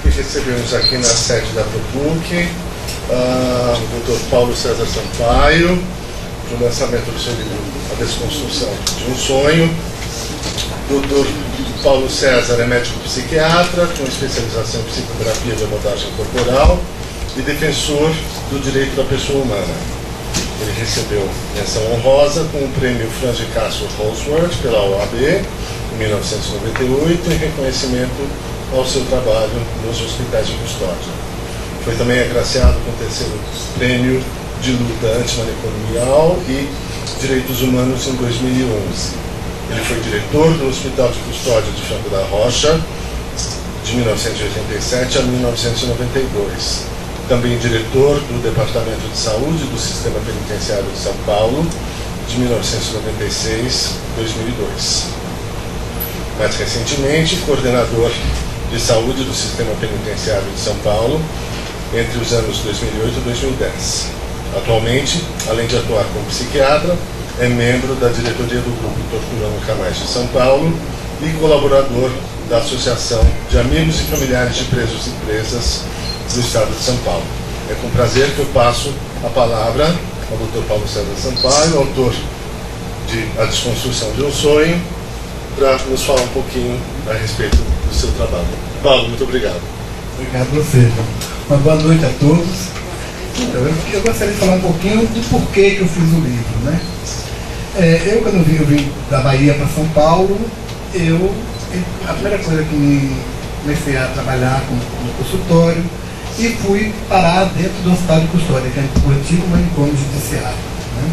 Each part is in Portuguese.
que recebemos aqui na sede da ProPuc o Dr. Paulo César Sampaio, para o lançamento do seu livro A Desconstrução de um Sonho. Dr. Paulo César é médico psiquiatra, com especialização em psicoterapia de abordagem corporal e defensor do direito da pessoa humana. Ele recebeu menção honrosa com o prêmio Franz de Castro Holsworth pela OAB em 1998, em reconhecimento ao seu trabalho nos hospitais de custódia. Foi também agraciado com o terceiro prêmio de luta antimanicomial e direitos humanos em 2011. Ele foi diretor do Hospital de Custódia de Franco da Rocha, de 1987 a 1992. Também diretor do Departamento de Saúde do Sistema Penitenciário de São Paulo, de 1996 a 2002. Mais recentemente, coordenador de Saúde do Sistema Penitenciário de São Paulo, entre os anos 2008 e 2010. Atualmente, além de atuar como psiquiatra, é membro da diretoria do Grupo Tortura Nunca Mais de São Paulo e colaborador da Associação de Amigos e Familiares de Presos e Presas do Estado de São Paulo. É com prazer que eu passo a palavra ao Dr. Paulo César Sampaio, autor de A Desconstrução de um Sonho, para nos falar um pouquinho a respeito do seu trabalho. Paulo, muito obrigado. Obrigado a você. Uma boa noite a todos. Eu gostaria de falar um pouquinho do porquê que eu fiz o livro, né? Eu, quando eu vim da Bahia para São Paulo, a primeira coisa que comecei a trabalhar no consultório e fui parar dentro do hospital de custódia, que é o antigo manicômio judiciário, né?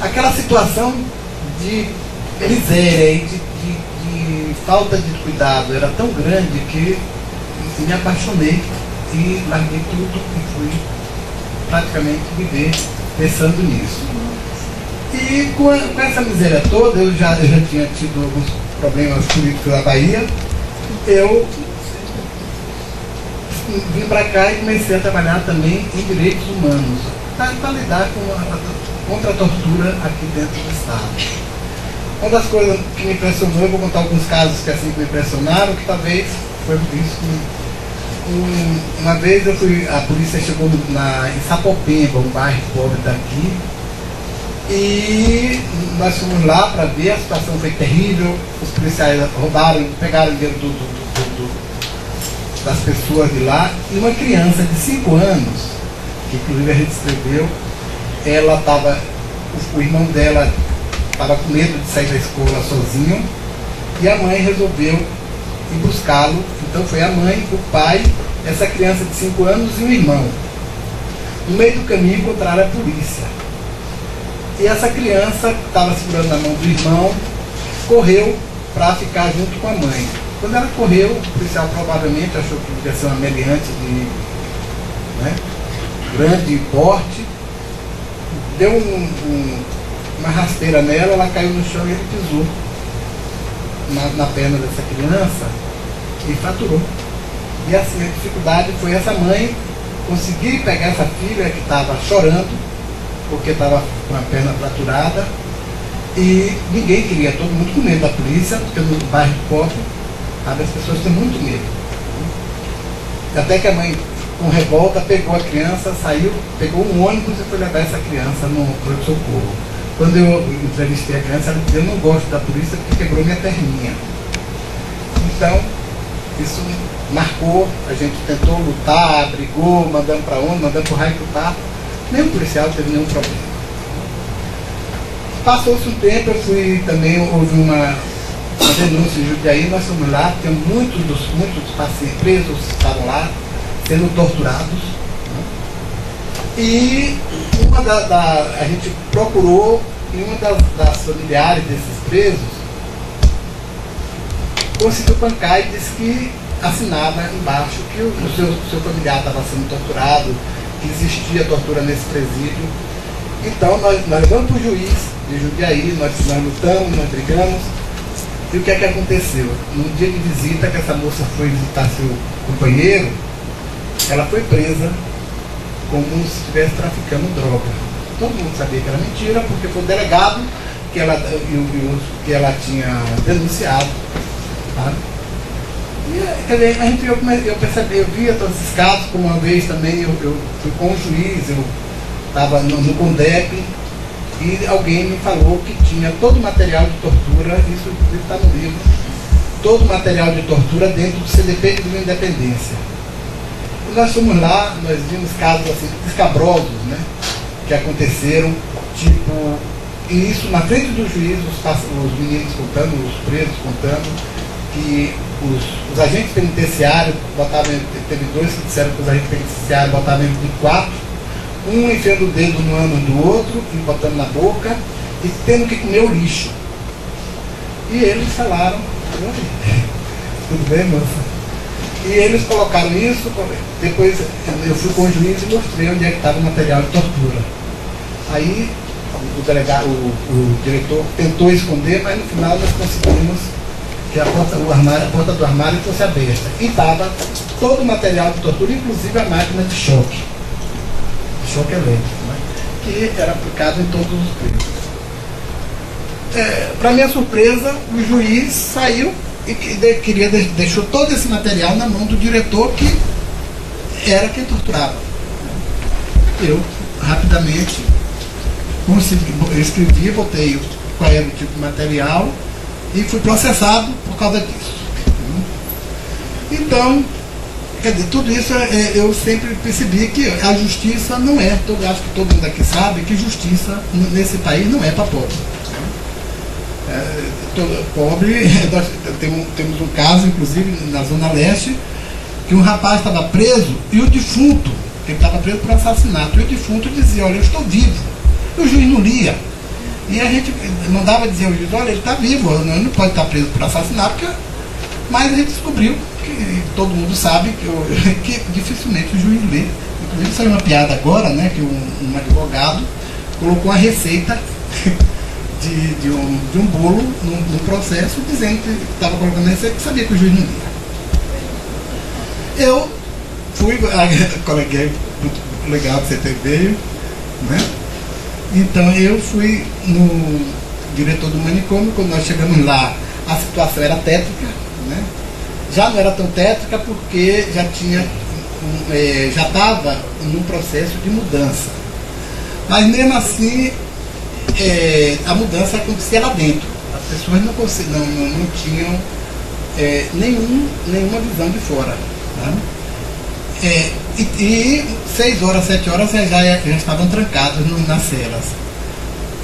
Aquela situação de miséria e de falta de cuidado era tão grande que me apaixonei e larguei tudo e fui praticamente viver pensando nisso. E com essa miséria toda, eu já tinha tido alguns problemas políticos na Bahia, eu vim para cá e comecei a trabalhar também em direitos humanos, para lidar contra a tortura aqui dentro do Estado. Uma das coisas que me impressionou, eu vou contar alguns casos que assim me impressionaram, que talvez foi isso que uma vez a polícia chegou em Sapopemba, um bairro pobre daqui, e nós fomos lá para ver, a situação foi terrível, os policiais pegaram dinheiro das pessoas de lá, e uma criança de 5 anos, que inclusive a gente escreveu, o irmão dela estava com medo de sair da escola sozinho, e a mãe resolveu ir buscá-lo. Então foi a mãe, o pai, essa criança de 5 anos e o irmão. No meio do caminho encontraram a polícia. E essa criança, que estava segurando na mão do irmão, correu para ficar junto com a mãe. Quando ela correu, o policial provavelmente achou que devia ser uma meliante de grande porte, deu uma rasteira nela, ela caiu no chão e ele pisou na perna dessa criança e fraturou. E assim, a dificuldade foi essa mãe conseguir pegar essa filha que estava chorando, porque estava com a perna fraturada, e ninguém queria, todo mundo com medo da polícia, porque no bairro pobre, sabe, as pessoas têm muito medo. Até que a mãe, com revolta, pegou a criança, saiu, pegou um ônibus e foi levar essa criança no pronto-socorro. Quando eu entrevistei a criança, ela disse: eu não gosto da polícia porque quebrou minha perninha. Então, isso marcou, a gente tentou lutar, brigou, mandamos para onde, mandamos para o raio que lutar. Nenhum policial teve nenhum problema. Passou-se um tempo, eu fui também, houve uma denúncia em Jundiaí, nós fomos lá, porque muitos pacientes presos estavam lá, sendo torturados, né? E a gente procurou, e uma das familiares desses presos conseguiu pancar e disse que assinava embaixo que o seu familiar estava sendo torturado, que existia tortura nesse presídio. Então nós levamos para o juiz de Jundiaí, nós lutamos, nós brigamos. E o que é que aconteceu? No dia de visita que essa moça foi visitar seu companheiro, ela foi presa como se estivesse traficando droga. Todo mundo sabia que era mentira, porque foi o delegado que ela tinha denunciado. Tá? E, quer dizer, eu via todos esses casos, como uma vez também eu fui com um juiz, eu estava no CONDEP, e alguém me falou que tinha todo o material de tortura, isso está no livro, todo o material de tortura dentro do CDP de Divina Independência. E nós fomos lá, nós vimos casos assim, escabrosos, né, que aconteceram, tipo, e isso na frente do juiz, os meninos contando, os presos contando, que os agentes penitenciários botavam, teve dois que disseram que os agentes penitenciários botavam de 4, um enfiando o dedo no ânus do outro e botando na boca e tendo que comer o lixo. E eles falaram, tudo bem, moça? E eles colocaram isso, depois eu fui com o juiz e mostrei onde é que estava o material de tortura. Aí o delegado, o diretor tentou esconder, mas no final nós conseguimos que a porta do armário fosse aberta. E estava todo o material de tortura, inclusive a máquina de choque elétrico, né, que era aplicado em todos os presos. Para minha surpresa, o juiz saiu e deixou todo esse material na mão do diretor, que era quem torturava. Eu, rapidamente, escrevi, botei qual era o tipo de material e fui processado por causa disso. Então, quer dizer, tudo isso eu sempre percebi que a justiça não é, acho que todo mundo aqui sabe que justiça nesse país não é para pobre. Pobre, nós temos um caso, inclusive, na Zona Leste, que um rapaz estava preso e o defunto, ele estava preso por assassinato, e o defunto dizia, olha, eu estou vivo. E o juiz não lia. E a gente mandava dizer ao juiz, olha, ele está vivo, ele não pode estar preso por assassinato, mas a gente descobriu, que todo mundo sabe, que dificilmente o juiz lê. Inclusive saiu uma piada agora, né, que um advogado colocou uma receita de um bolo no processo, dizendo que estava colocando a receita, que sabia que o juiz não lia. Eu fui, coleguei, muito legal que você veio, né? Então eu fui no diretor do manicômio. Quando nós chegamos lá, a situação era tétrica, né? Já não era tão tétrica porque já estava num processo de mudança. Mas mesmo assim, a mudança acontecia lá dentro. As pessoas não tinham nenhuma visão de fora. Tá? E 6 horas, 7 horas já estavam trancados nas celas.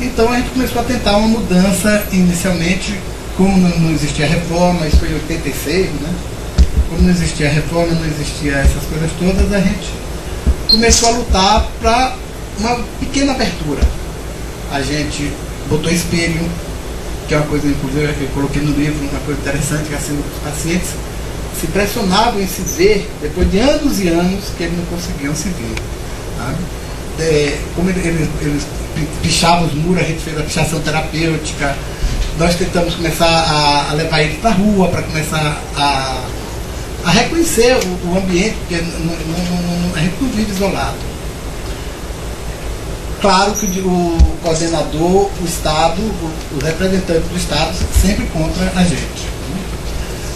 Então a gente começou a tentar uma mudança inicialmente, como não existia reforma, isso foi em 86, né? Como não existia reforma, não existia essas coisas todas, a gente começou a lutar para uma pequena abertura. A gente botou espelho, que é uma coisa, inclusive, eu coloquei no livro, uma coisa interessante, que assim, os pacientes se pressionavam em se ver depois de anos e anos que eles não conseguiam se ver. Tá? Como eles pichavam os muros, a gente fez a pichação terapêutica. Nós tentamos começar a levar eles para a rua, para começar a reconhecer o ambiente, porque a gente não vive isolado. Claro que o coordenador, o Estado, os representantes do Estado sempre contra a gente.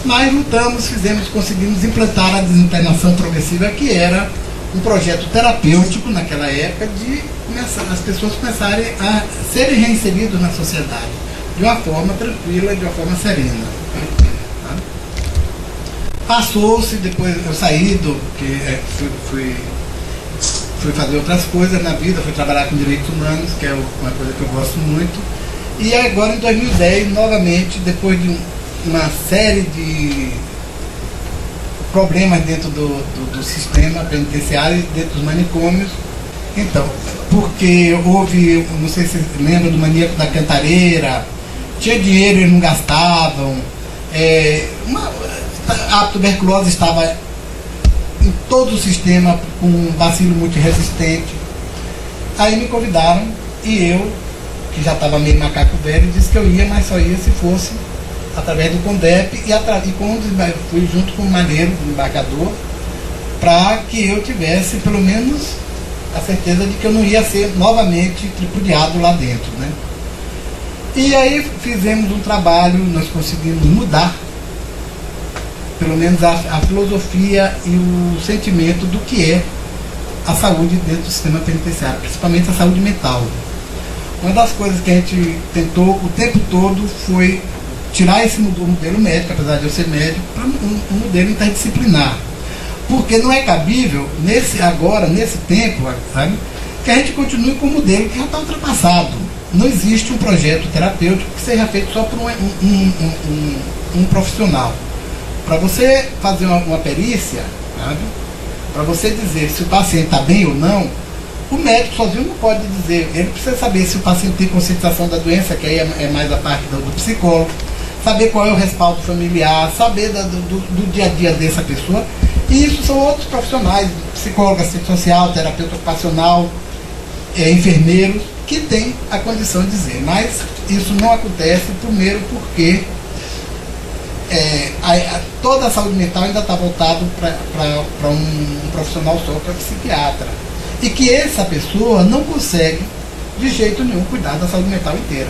Mas lutamos, conseguimos implantar a desinternação progressiva, que era um projeto terapêutico naquela época, de as pessoas começarem a serem reinseridas na sociedade de uma forma tranquila, de uma forma serena. Tá? Passou-se, depois eu saí fui fazer outras coisas na vida, fui trabalhar com direitos humanos, que é uma coisa que eu gosto muito. E agora em 2010, novamente, depois de uma série de problemas dentro do sistema penitenciário, dentro dos manicômios. Então, porque houve, não sei se você lembra do maníaco da Cantareira, tinha dinheiro, eles não gastavam, a tuberculose estava em todo o sistema com um bacilo multiresistente. Aí me convidaram e eu, que já estava meio macaco velho, disse que eu ia, mas só ia se fosse através do CONDEP e fui junto com o Malheiro, o embarcador, para que eu tivesse pelo menos a certeza de que eu não ia ser novamente tripudiado lá dentro, né? E aí fizemos um trabalho, nós conseguimos mudar pelo menos a filosofia e o sentimento do que é a saúde dentro do sistema penitenciário, principalmente a saúde mental. Uma das coisas que a gente tentou o tempo todo foi tirar esse modelo médico, apesar de eu ser médico, para um modelo interdisciplinar. Porque não é cabível, nesse tempo, sabe, que a gente continue com um modelo que já está ultrapassado. Não existe um projeto terapêutico que seja feito só por um profissional. Para você fazer uma perícia, sabe, para você dizer se o paciente está bem ou não, o médico sozinho não pode dizer. Ele precisa saber se o paciente tem conscientização da doença, que aí é mais a parte do psicólogo, saber qual é o respaldo familiar, saber do dia a dia dessa pessoa. E isso são outros profissionais, psicólogo, assistente social, terapeuta ocupacional, enfermeiros, que têm a condição de dizer. Mas isso não acontece, primeiro porque toda a saúde mental ainda está voltada para um profissional só, que é o psiquiatra. E que essa pessoa não consegue, de jeito nenhum, cuidar da saúde mental inteira.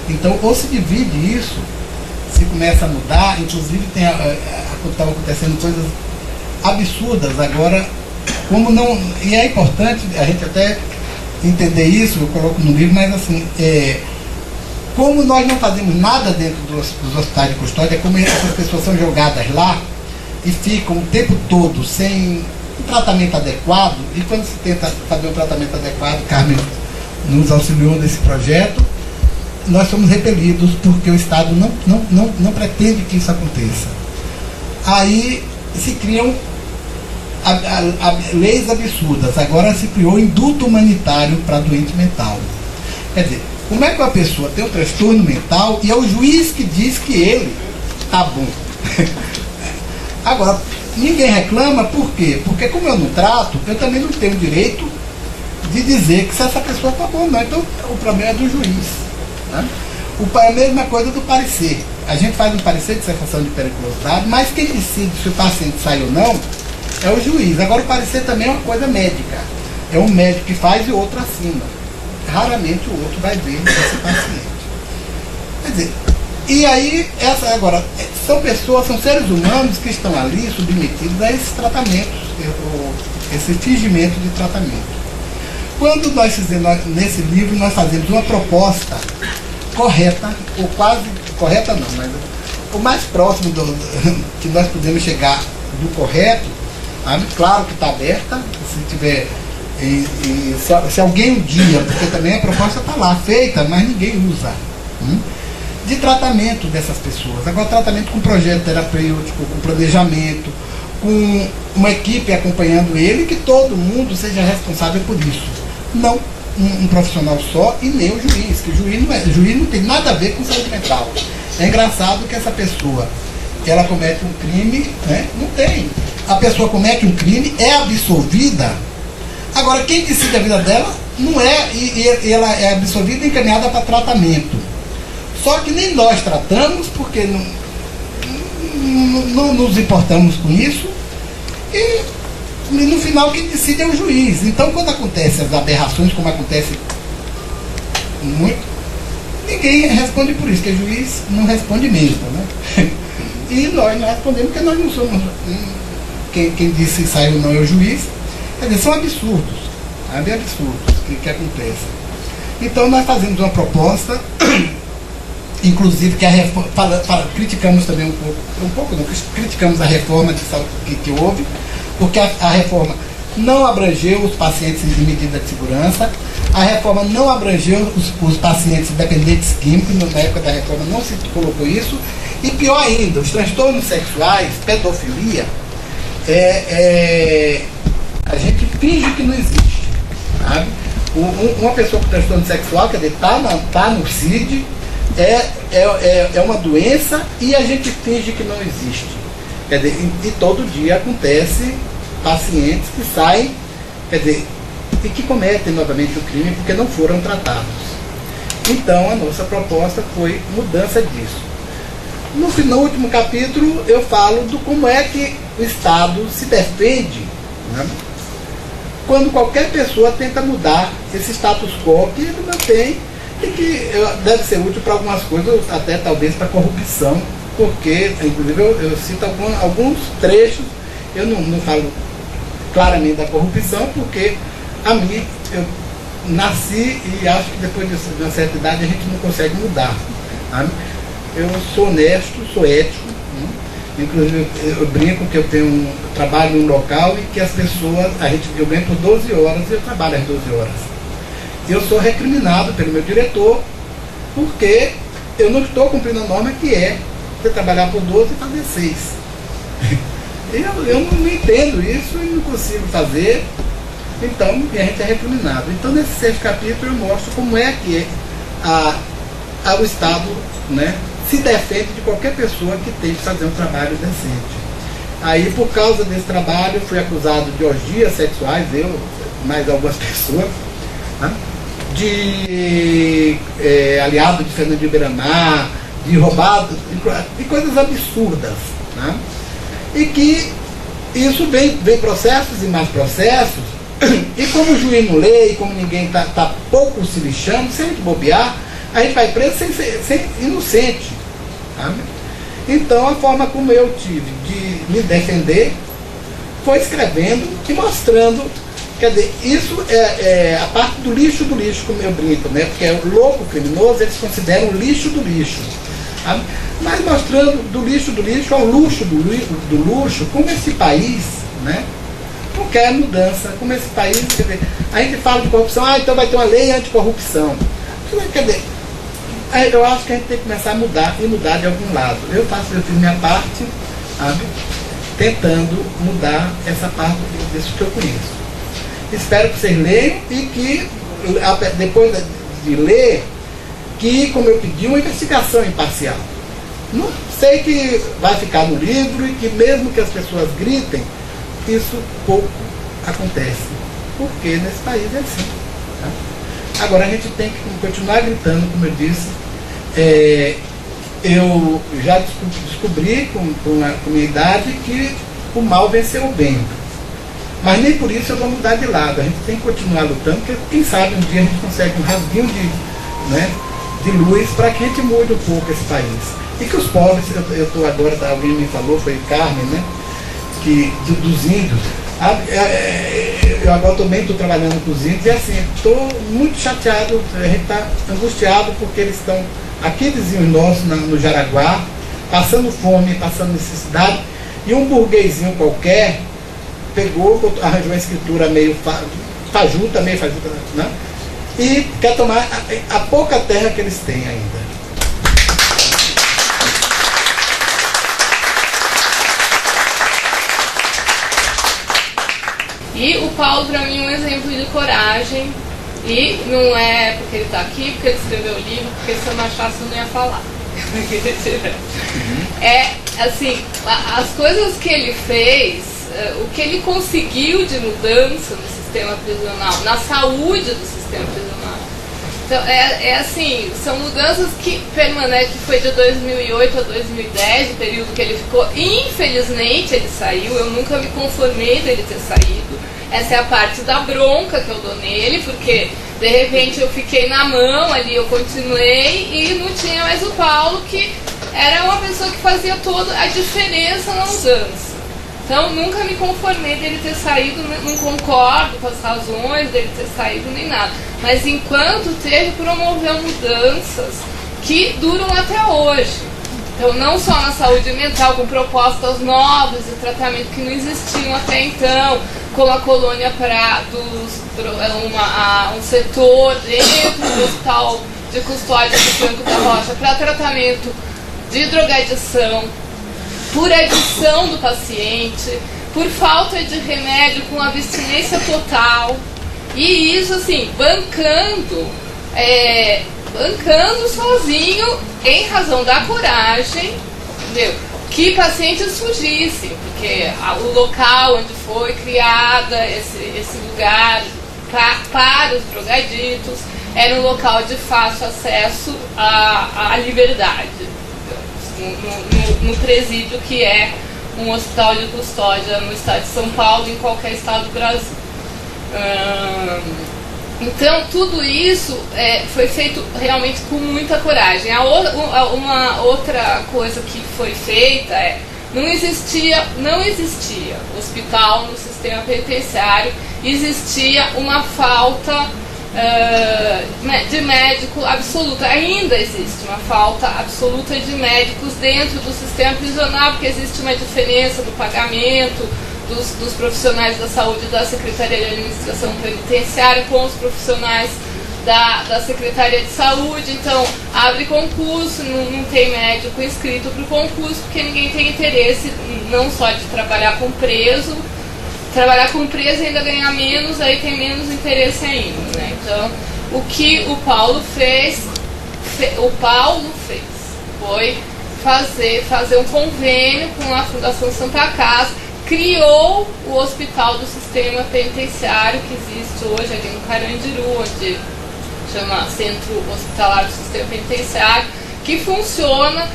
Então, ou se divide isso, se começa a mudar, inclusive estavam acontecendo coisas absurdas agora, como não. E é importante a gente até entender isso, eu coloco no livro, mas assim, como nós não fazemos nada dentro dos hospitais de custódia, como essas pessoas são jogadas lá e ficam o tempo todo sem um tratamento adequado, e quando se tenta fazer um tratamento adequado, Carmen nos auxiliou nesse projeto, nós somos repelidos porque o Estado não pretende que isso aconteça. Aí se criam leis absurdas. Agora se criou indulto humanitário para doente mental. Quer dizer, como é que uma pessoa tem um transtorno mental e é o juiz que diz que ele está bom? Agora, ninguém reclama, por quê? Porque como eu não trato, eu também não tenho direito de dizer que se essa pessoa está bom ou não. Então o problema é do juiz, né? É a mesma coisa do parecer. A gente faz um parecer de cessação de periculosidade, mas quem decide se o paciente sai ou não é o juiz. Agora o parecer também é uma coisa médica. É um médico que faz e o outro assina. Raramente o outro vai ver esse paciente. Quer dizer, e aí, agora, são seres humanos que estão ali submetidos a esses tratamentos, esse fingimento de tratamento. Quando nós fizemos, nesse livro, nós fazemos uma proposta correta, ou quase correta não, mas o mais próximo que nós podemos chegar do correto, claro que está aberta, se tiver, se alguém um dia, porque também a proposta está lá, feita, mas ninguém usa, de tratamento dessas pessoas. Agora, tratamento com projeto terapêutico, com planejamento, com uma equipe acompanhando ele, que todo mundo seja responsável por isso. Não um profissional só e nem o juiz, que o juiz não tem nada a ver com saúde mental. É engraçado que essa pessoa, ela comete um crime, né? Não tem. A pessoa comete um crime, é absolvida. Agora, quem decide a vida dela não é, e ela é absolvida e encaminhada para tratamento. Só que nem nós tratamos, porque não nos importamos com isso, e no final quem decide é o juiz. Então, quando acontecem as aberrações, como acontece muito, ninguém responde por isso, porque o juiz não responde mesmo, né? E nós não respondemos porque nós não somos. Quem disse se saiu ou não é o juiz. Quer dizer, são absurdos, sabe? Absurdos que acontecem. Então, nós fazemos uma proposta, inclusive que a reforma, criticamos também criticamos a reforma que houve, porque a reforma não abrangeu os pacientes de medida de segurança, a reforma não abrangeu os pacientes dependentes químicos, na época da reforma não se colocou isso, e pior ainda, os transtornos sexuais, pedofilia, a gente finge que não existe, sabe? Uma pessoa com transtorno sexual, quer dizer, tá no CID, é uma doença e a gente finge que não existe. Quer dizer, e todo dia acontece pacientes que saem, quer dizer, e que cometem novamente o crime porque não foram tratados. Então a nossa proposta foi mudança disso. No último capítulo eu falo do como é que o Estado se defende, né, quando qualquer pessoa tenta mudar esse status quo que ele mantém e que deve ser útil para algumas coisas, até talvez para corrupção, porque, inclusive, eu cito alguns trechos, eu não falo claramente da corrupção, porque a mim, eu nasci e acho que depois de uma certa idade a gente não consegue mudar. Sabe? Eu sou honesto, sou ético, né? Inclusive eu brinco que eu trabalho em um local em que as pessoas, eu ganho por 12 horas e eu trabalho às 12 horas. Eu sou recriminado pelo meu diretor porque eu não estou cumprindo a norma que é você trabalhar por 12 e fazer 6. Eu não entendo isso e não consigo fazer, então a gente é recriminado. Então nesse 6º capítulo eu mostro como é que o Estado, né, se defende de qualquer pessoa que tente fazer um trabalho decente. Aí por causa desse trabalho eu fui acusado de orgias sexuais, eu, mais algumas pessoas, né, de aliado de Fernando de Beiramar, de roubado, de coisas absurdas, né? E que isso vem processos e mais processos, e como o juiz não lê, e como ninguém está pouco se lixando, se a gente bobear, a gente vai preso sem ser inocente, sabe? Então a forma como eu tive de me defender foi escrevendo e mostrando. Quer dizer, isso é a parte do lixo, como eu brinco, né? Porque o louco criminoso, eles consideram o lixo do lixo. Sabe? Mas mostrando do lixo ao luxo do luxo, como esse país, né, não quer mudança, como esse país, quer dizer, a gente fala de corrupção, então vai ter uma lei anticorrupção. Quer dizer, eu acho que a gente tem que começar a mudar, e mudar de algum lado. Eu fiz minha parte, sabe, tentando mudar essa parte disso que eu conheço. Espero que vocês leiam e que, depois de ler, que, como eu pedi, uma investigação imparcial. Não sei que vai ficar no livro e que mesmo que as pessoas gritem, isso pouco acontece. Porque nesse país é assim. Tá? Agora a gente tem que continuar gritando, como eu disse. Eu já descobri com minha idade que o mal venceu o bem. Mas nem por isso eu vou mudar de lado. A gente tem que continuar lutando, porque quem sabe um dia a gente consegue um rasguinho de luz para que a gente mude um pouco esse país. E que os pobres, eu estou agora, alguém me falou, foi Carmen, né? Que dos índios. Eu agora também estou trabalhando com os índios e assim, estou muito chateado, a gente está angustiado porque eles estão aqui vizinhos nossos no Jaraguá, passando fome, passando necessidade, e um burguesinho qualquer pegou, arranjou uma escritura meio fajuta, né? E quer tomar a pouca terra que eles têm ainda. E o Paulo, para mim, é um exemplo de coragem. E não é porque ele está aqui, porque ele escreveu o livro, porque se eu não achasse eu não ia falar. Assim, as coisas que ele fez, o que ele conseguiu de mudança no sistema prisional, na saúde do sistema prisional. Então, assim, são mudanças que permanecem, que foi de 2008 a 2010, o período que ele ficou. Infelizmente ele saiu, eu nunca me conformei dele ter saído. Essa é a parte da bronca que eu dou nele, porque de repente eu fiquei na mão ali, eu continuei e não tinha mais o Paulo, que era uma pessoa que fazia toda a diferença na mudança. Então nunca me conformei dele ter saído, não concordo com as razões dele ter saído nem nada. Mas enquanto teve, promoveu mudanças que duram até hoje. Então não só na saúde mental, com propostas novas de tratamento que não existiam até então, como a colônia um setor dentro do hospital de custódia do Franco da Rocha para tratamento de drogadição, por adição do paciente, por falta de remédio com abstinência total, e isso assim, bancando sozinho, em razão da coragem, entendeu? Que pacientes fugissem, porque o local onde foi criada esse lugar para os drogaditos era um local de fácil acesso à liberdade, no presídio, que é um hospital de custódia no estado de São Paulo, em qualquer estado do Brasil. Então, tudo isso foi feito realmente com muita coragem. Uma outra coisa que foi feita não existia hospital no sistema penitenciário, existia uma falta de médico absoluta. Ainda existe uma falta absoluta de médicos dentro do sistema prisional, porque existe uma diferença no pagamento dos profissionais da saúde da Secretaria de Administração Penitenciária com os profissionais da Secretaria de Saúde. Então, abre concurso, não tem médico inscrito para o concurso, porque ninguém tem interesse não só de trabalhar com preso e ainda ganhar menos, aí tem menos interesse ainda, né? Então, o que o Paulo fez foi fazer um convênio com a Fundação Santa Casa, criou o hospital do sistema penitenciário que existe hoje ali no Carandiru, onde chama Centro Hospitalar do Sistema Penitenciário, que funciona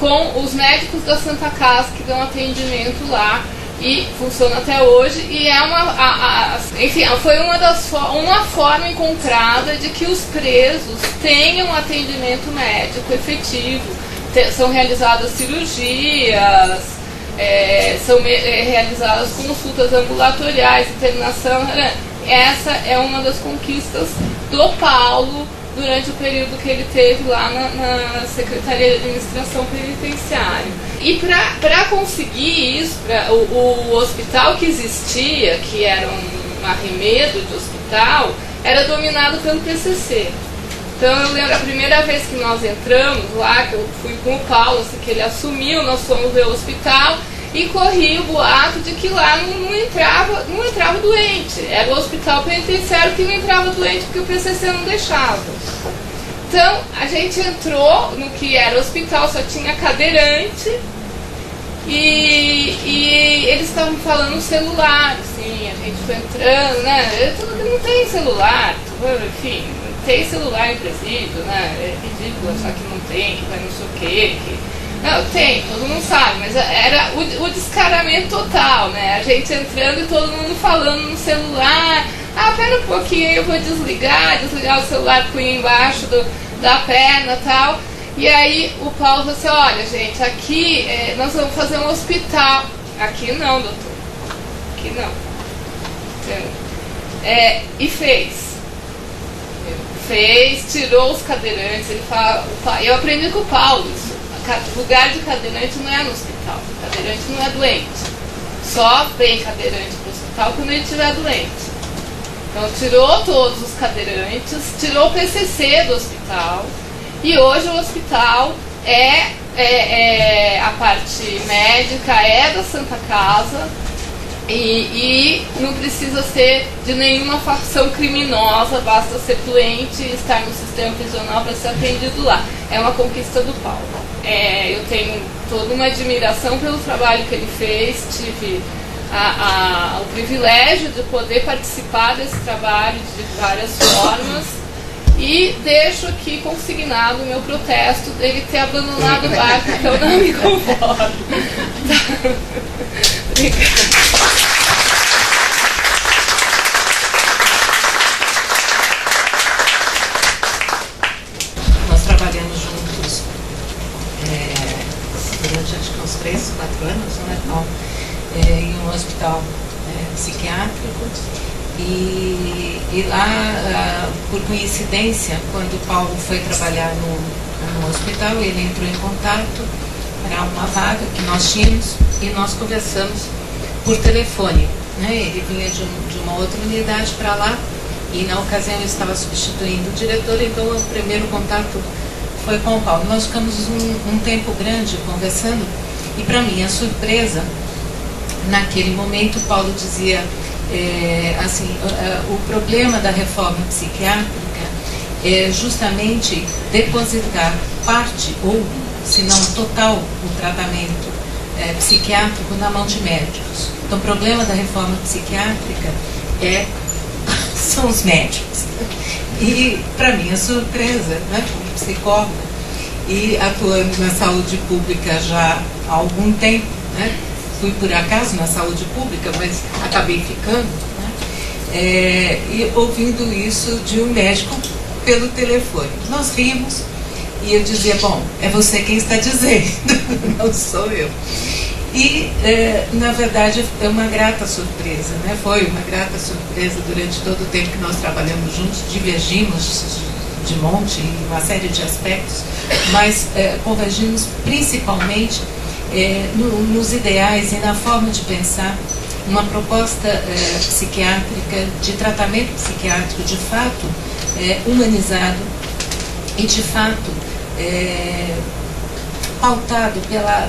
com os médicos da Santa Casa que dão atendimento lá, e funciona até hoje, e enfim, foi uma forma encontrada de que os presos tenham atendimento médico efetivo. São realizadas cirurgias, são realizadas consultas ambulatoriais, internação. Essa é uma das conquistas do Paulo durante o período que ele teve lá na Secretaria de Administração Penitenciária. E para conseguir isso, o hospital que existia, que era um arremedo de hospital, era dominado pelo PCC. Então eu lembro a primeira vez que nós entramos lá, que eu fui com o Paulo, assim, que ele assumiu, nós fomos ver o hospital e corria o boato de que lá não entrava doente. Era o hospital penitenciário que não entrava doente porque o PCC não deixava. Então a gente entrou no que era o hospital, só tinha cadeirante e eles estavam falando celular, assim, a gente foi entrando, né? Não tem celular, enfim. Tem celular em presídio, né? É ridículo achar que não tem, que vai não sei o quê. Não, tem, todo mundo sabe, mas era o descaramento total, né? A gente entrando e todo mundo falando no celular. Pera um pouquinho, eu vou desligar o celular, punha embaixo da perna e tal. E aí o Paulo falou assim, olha gente, aqui nós vamos fazer um hospital. Aqui não, doutor. Aqui não. E fez, tirou os cadeirantes. Ele fala, eu aprendi com o Paulo isso. Lugar de cadeirante não é no hospital. Cadeirante não é doente. Só vem cadeirante para o hospital quando ele estiver doente. Então tirou todos os cadeirantes, tirou o PCC do hospital, e hoje o hospital a parte médica é da Santa Casa. E não precisa ser de nenhuma facção criminosa, basta ser doente e estar no sistema prisional para ser atendido lá. É uma conquista do Paulo. Eu tenho toda uma admiração pelo trabalho que ele fez, tive o privilégio de poder participar desse trabalho de várias formas, e deixo aqui consignado o meu protesto dele ter abandonado o barco, que eu não me conformo. Obrigada. Durante acho que uns 3, 4 anos, né? Em um hospital psiquiátrico, e lá, por coincidência, quando o Paulo foi trabalhar no hospital, ele entrou em contato para uma vaga que nós tínhamos, e nós conversamos por telefone, né? Ele vinha de uma outra unidade para lá, e na ocasião eu estava substituindo o diretor, então o primeiro contato foi com o Paulo. Nós ficamos um tempo grande conversando, e para minha surpresa, naquele momento o Paulo dizia o problema da reforma psiquiátrica é justamente depositar parte, ou se não total, o tratamento psiquiátrico na mão de médicos. Então o problema da reforma psiquiátrica são os médicos. E, para minha surpresa, né, como psicóloga, e atuando na saúde pública já há algum tempo, né, fui por acaso na saúde pública, mas acabei ficando, né, e ouvindo isso de um médico pelo telefone. Nós rimos e eu dizia, bom, é você quem está dizendo, não sou eu. E, na verdade, é uma grata surpresa, né? Foi uma grata surpresa durante todo o tempo que nós trabalhamos juntos, divergimos de monte em uma série de aspectos, mas convergimos principalmente nos ideais e na forma de pensar uma proposta psiquiátrica, de tratamento psiquiátrico de fato humanizado e de fato pautado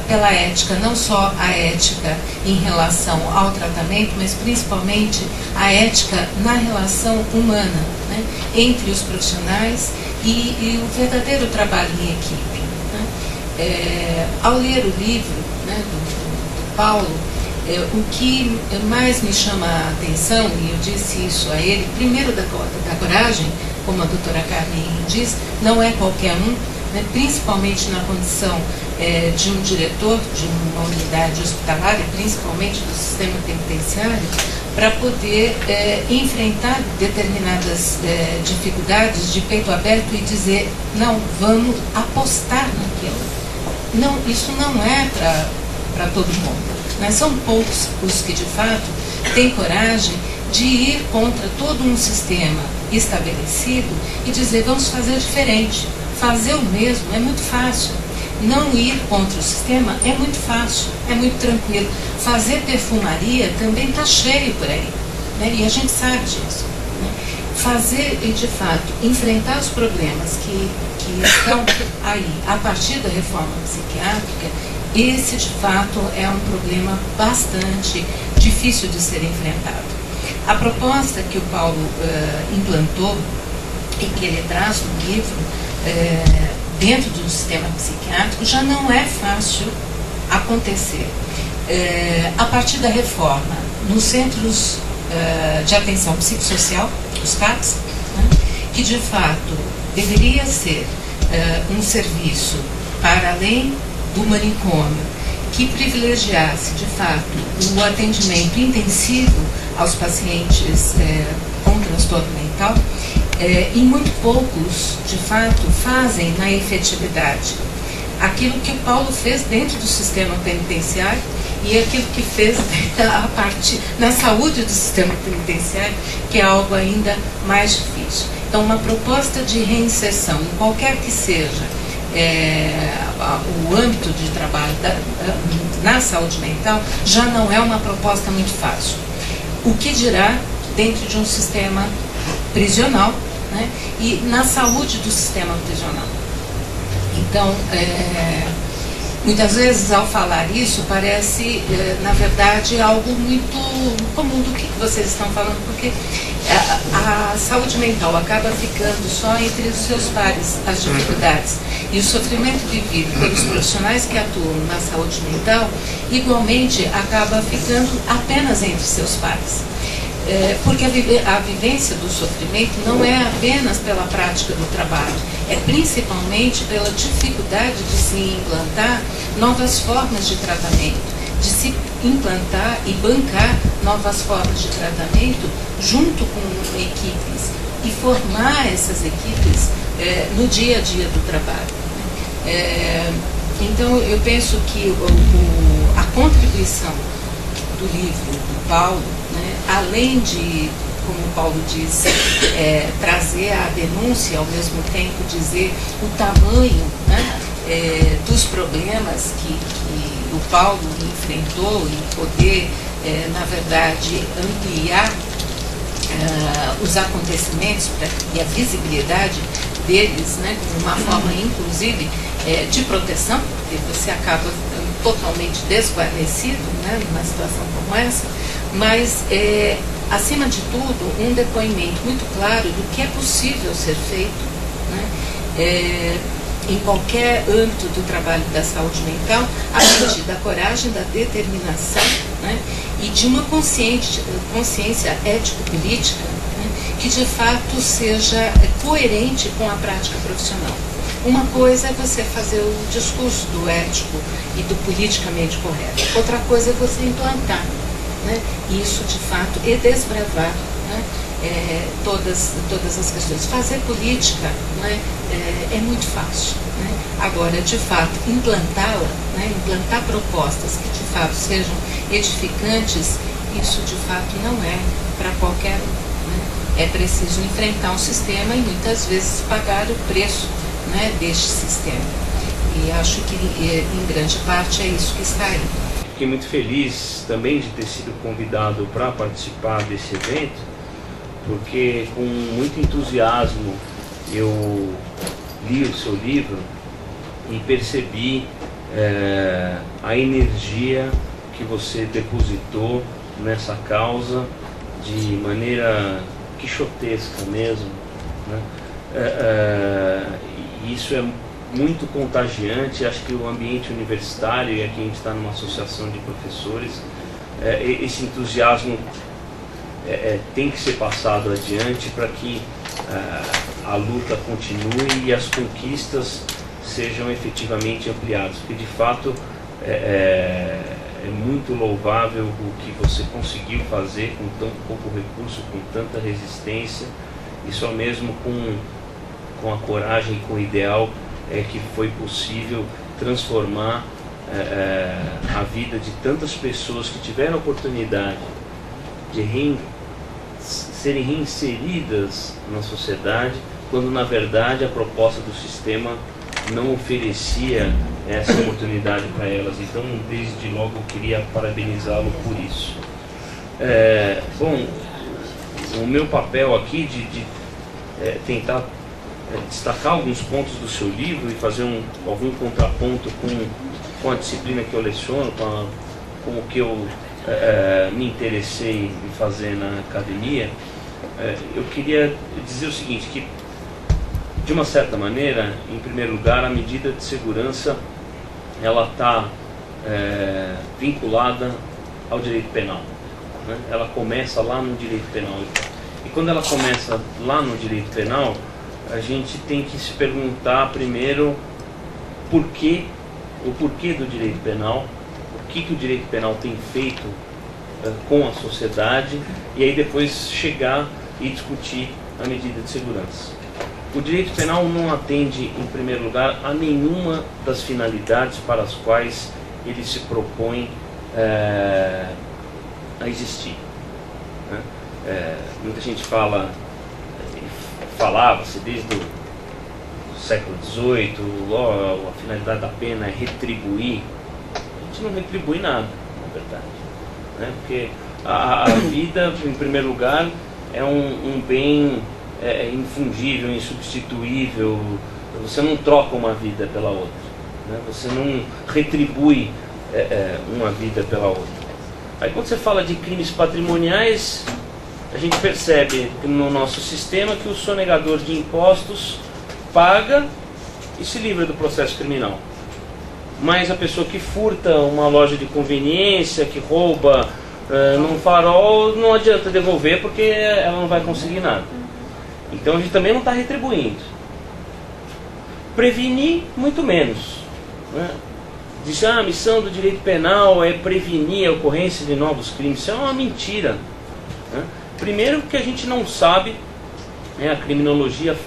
pela ética, não só a ética em relação ao tratamento, mas principalmente a ética na relação humana, né, entre os profissionais e o verdadeiro trabalho em equipe. Né. Ao ler o livro, né, do Paulo, o que mais me chama a atenção, e eu disse isso a ele, primeiro da coragem, como a doutora Carmen diz, não é qualquer um, né, principalmente na condição de um diretor de uma unidade hospitalar e principalmente do sistema penitenciário, para poder enfrentar determinadas dificuldades de peito aberto e dizer, não, vamos apostar naquilo. Não, isso não é para todo mundo. Mas são poucos os que de fato têm coragem de ir contra todo um sistema estabelecido e dizer, vamos fazer diferente. Fazer o mesmo é muito fácil. Não ir contra o sistema é muito fácil, é muito tranquilo. Fazer perfumaria também está cheio por aí, né? E a gente sabe disso. Né? Fazer, de fato, enfrentar os problemas que estão aí a partir da reforma psiquiátrica, esse, de fato, é um problema bastante difícil de ser enfrentado. A proposta que o Paulo implantou e que ele traz no livro, dentro do sistema psiquiátrico, já não é fácil acontecer. A partir da reforma, nos centros de atenção psicossocial, os CAPs, né, que de fato deveria ser um serviço para além do manicômio, que privilegiasse de fato o atendimento intensivo aos pacientes com transtorno mental, e muito poucos, de fato, fazem na efetividade aquilo que o Paulo fez dentro do sistema penitenciário e aquilo que fez na saúde do sistema penitenciário, que é algo ainda mais difícil. Então, uma proposta de reinserção, em qualquer que seja o âmbito de trabalho na saúde mental, já não é uma proposta muito fácil. O que dirá dentro de um sistema prisional, né, e na saúde do sistema prisional. Então, muitas vezes ao falar isso parece, na verdade, algo muito comum do que vocês estão falando, porque a saúde mental acaba ficando só entre os seus pares, as dificuldades. E o sofrimento vivido pelos profissionais que atuam na saúde mental, igualmente, acaba ficando apenas entre seus pares. Porque a vivência do sofrimento não é apenas pela prática do trabalho, é principalmente pela dificuldade de se implantar novas formas de tratamento, de se implantar e bancar novas formas de tratamento junto com equipes e formar essas equipes no dia a dia do trabalho. Então, eu penso que a contribuição do livro do Paulo, né, além de, como o Paulo disse, trazer a denúncia, ao mesmo tempo dizer o tamanho, né, dos problemas que o Paulo enfrentou e poder, na verdade, ampliar os acontecimentos e a visibilidade deles, né, como uma forma, inclusive, de proteção, porque você acaba totalmente desguarnecido, né, numa situação como essa, mas, acima de tudo, um depoimento muito claro do que é possível ser feito, né, em qualquer âmbito do trabalho da saúde mental, a partir da coragem, da determinação, né, e de uma consciência ético-política, né, que de fato seja coerente com a prática profissional. Uma coisa é você fazer o discurso do ético e do politicamente correto, outra coisa é você implantar, né, isso de fato e desbravar, né, todas as questões. Fazer política, né, é muito fácil, né? Agora, de fato, implantá-la, né, implantar propostas que de fato sejam edificantes, isso de fato não é para qualquer um, né? É preciso enfrentar um sistema e muitas vezes pagar o preço, né, deste sistema. E acho que em grande parte é isso que está aí. Fiquei muito feliz também de ter sido convidado para participar desse evento, porque com muito entusiasmo eu li o seu livro e percebi a energia que você depositou nessa causa de maneira quixotesca mesmo, né? Isso é muito contagiante. Acho que o ambiente universitário, e aqui a gente está numa associação de professores, esse entusiasmo tem que ser passado adiante para que a luta continue e as conquistas sejam efetivamente ampliadas, porque de fato é muito louvável o que você conseguiu fazer com tão pouco recurso, com tanta resistência, e só mesmo com a coragem, com o ideal que foi possível transformar a vida de tantas pessoas que tiveram a oportunidade de serem reinseridas na sociedade, quando na verdade a proposta do sistema não oferecia essa oportunidade para elas. Então, desde logo eu queria parabenizá-lo por isso. Bom, o meu papel aqui de tentar destacar alguns pontos do seu livro e fazer algum contraponto com a disciplina que eu leciono, com o que eu me interessei em fazer na academia. Eu queria dizer o seguinte, que de uma certa maneira, em primeiro lugar, a medida de segurança ela está vinculada ao direito penal, né? Ela começa lá no direito penal, e quando ela começa lá no direito penal, a gente tem que se perguntar primeiro o porquê do direito penal, o que o direito penal tem feito com a sociedade, e aí depois chegar e discutir a medida de segurança. O direito penal não atende, em primeiro lugar, a nenhuma das finalidades para as quais ele se propõe a existir, né? Muita gente falava-se desde o século XVIII, a finalidade da pena é retribuir. A gente não retribui nada, na verdade, né? Porque a vida, em primeiro lugar, é um bem infungível, insubstituível. Você não troca uma vida pela outra, né? Você não retribui uma vida pela outra. Aí quando você fala de crimes patrimoniais, a gente percebe no nosso sistema que o sonegador de impostos paga e se livra do processo criminal. Mas a pessoa que furta uma loja de conveniência, que rouba num farol, não adianta devolver porque ela não vai conseguir nada. Então a gente também não está retribuindo. Prevenir, muito menos, né? Diz que a missão do direito penal é prevenir a ocorrência de novos crimes. Isso é uma mentira, né? Primeiro que a gente não sabe, né, a criminologia